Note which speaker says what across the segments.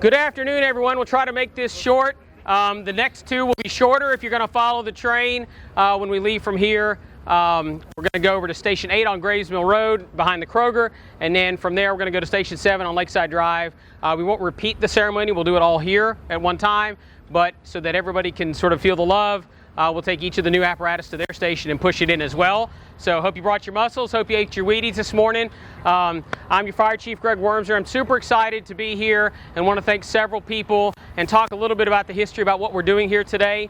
Speaker 1: Good afternoon, everyone. We'll try to make this short. The next two will be shorter if you're going to follow the train when we leave from here. We're going to go over to Station 8 on Graves Mill Road behind the Kroger, and then from there we're going to go to Station 7 on Lakeside Drive. We won't repeat the ceremony. We'll do it all here at one time, but so that everybody can sort of feel the love, we'll take each of the new apparatus to their station and push it in as well. So hope you brought your muscles, hope you ate your Wheaties this morning. I'm your Fire Chief, Greg Wormser. I'm super excited to be here and want to thank several people and talk a little bit about the history about what we're doing here today.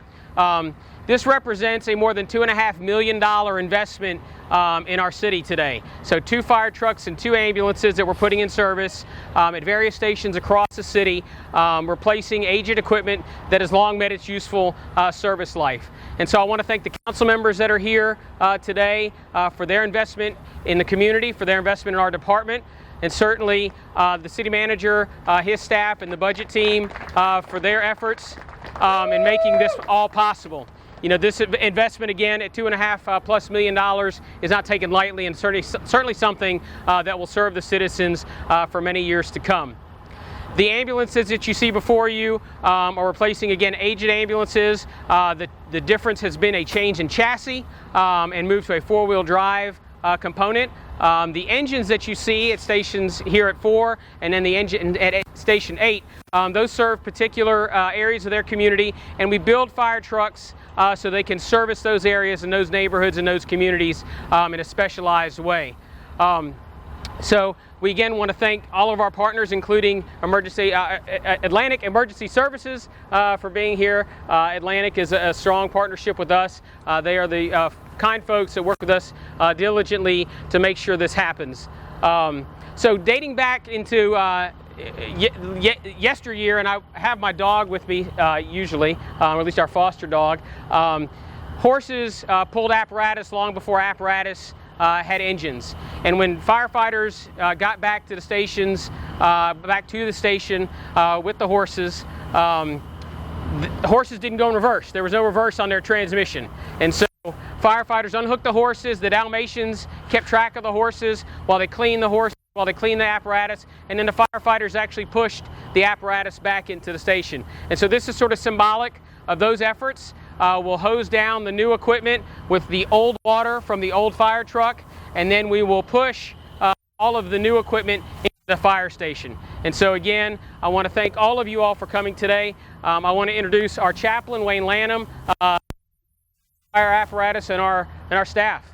Speaker 1: This represents a more than $2.5 million investment in our city today. So 2 fire trucks and 2 ambulances that we're putting in service at various stations across the city, replacing aged equipment that has long met its useful service life. And so I want to thank the council members that are here today for their investment in the community, for their investment in our department, and certainly the city manager, his staff, and the budget team for their efforts in making this all possible. You know, this investment, again, at $2.5+ million is not taken lightly, and certainly something that will serve the citizens for many years to come. The ambulances that you see before you are replacing, again, aged ambulances. The difference has been a change in chassis and move to a 4-wheel drive component. The engines that you see at stations here at 4 and then the engine at Station 8, those serve particular areas of their community, and we build fire trucks so they can service those areas and those neighborhoods and those communities in a specialized way. So we again want to thank all of our partners, including Atlantic Emergency Services, for being here. Atlantic is a strong partnership with us. They are the kind folks that work with us diligently to make sure this happens. So dating back into yesteryear, and I have my dog with me usually, or at least our foster dog. Horses pulled apparatus long before apparatus had engines, and when firefighters got back to the stations, with the horses, the horses didn't go in reverse. There was no reverse on their transmission, and so firefighters unhooked the horses. The Dalmatians kept track of the horses while they cleaned the horses, while they cleaned the apparatus, and then the firefighters actually pushed the apparatus back into the station. And so this is sort of symbolic of those efforts. We'll hose down the new equipment with the old water from the old fire truck, and then we will push all of the new equipment into the fire station. And so again, I want to thank all of you all for coming today. I want to introduce our chaplain, Wayne Lanham, fire apparatus, and our staff.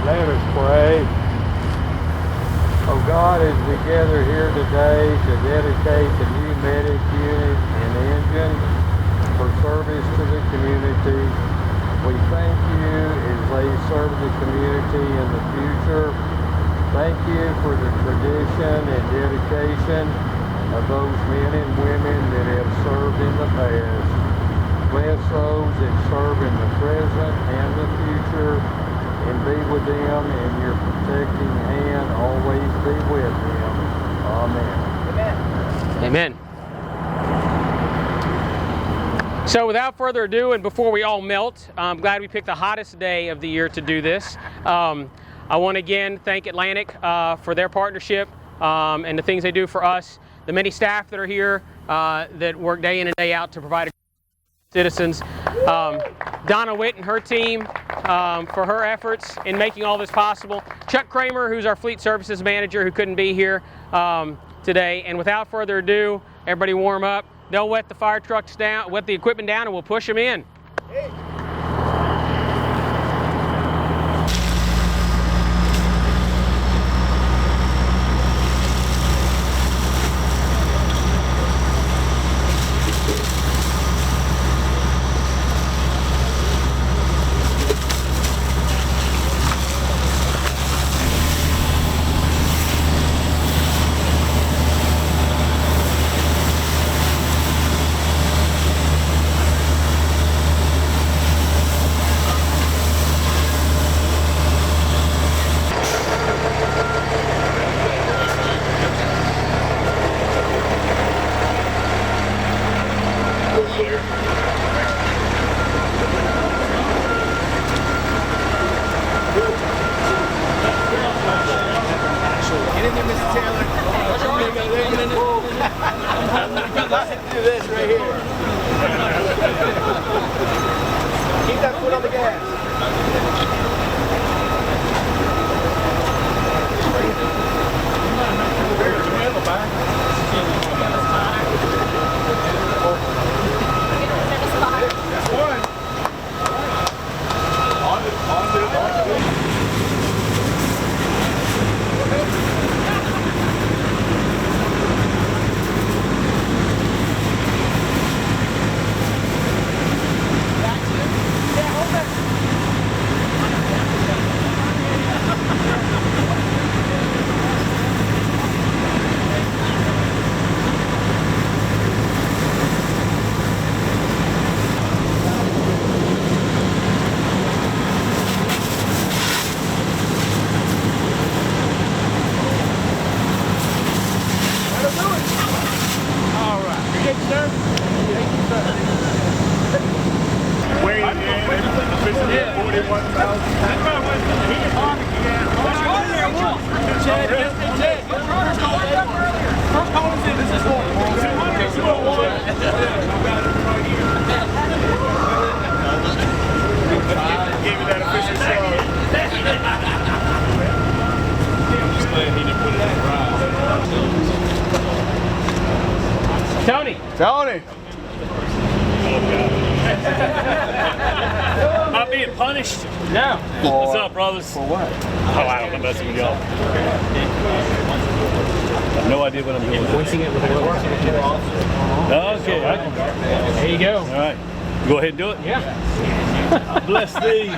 Speaker 2: Let us pray. Oh God, as we gather here today to dedicate the new medic unit and engine for service to the community, we thank you as they serve the community in the future. Thank you for the tradition and dedication of those men and women that have served in the past. Bless those that serve in the present and the future, and be with them, and your protecting hand always be with them. Amen.
Speaker 1: Amen. So without further ado, and before we all melt, I'm glad we picked the hottest day of the year to do this. I want to again thank Atlantic for their partnership and the things they do for us. The many staff that are here that work day in and day out to provide citizens. Donna Witt and her team for her efforts in making all this possible. Chuck Kramer, who's our fleet services manager, who couldn't be here today. And without further ado, everybody warm up. They'll wet the fire trucks down, wet the equipment down, and we'll push them in.
Speaker 2: Hey.
Speaker 3: do this right here. Keep that foot on the gas.
Speaker 1: Tony.
Speaker 3: Tony.
Speaker 4: Not being punished.
Speaker 1: No.
Speaker 4: What's up, brothers?
Speaker 3: For what?
Speaker 4: Oh, I don't know, messing with y'all. I have no idea what I'm doing.
Speaker 1: Voicing it with a little.
Speaker 4: Okay,
Speaker 1: There you go.
Speaker 4: all right. Go ahead and do it.
Speaker 1: Yeah.
Speaker 4: Bless thee.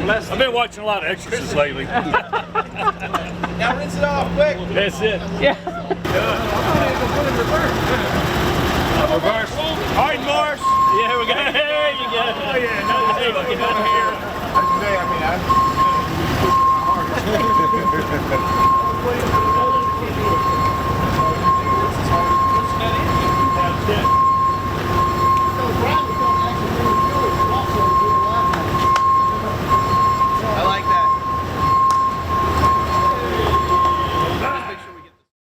Speaker 4: I've been watching a lot of Exorcists lately.
Speaker 3: Now rinse it off quick.
Speaker 4: That's it.
Speaker 1: Yeah.
Speaker 4: Reverse. All right, Morris. Yeah, we got it. There you go. Oh, yeah. No, hey, look, get down here.
Speaker 3: I mean,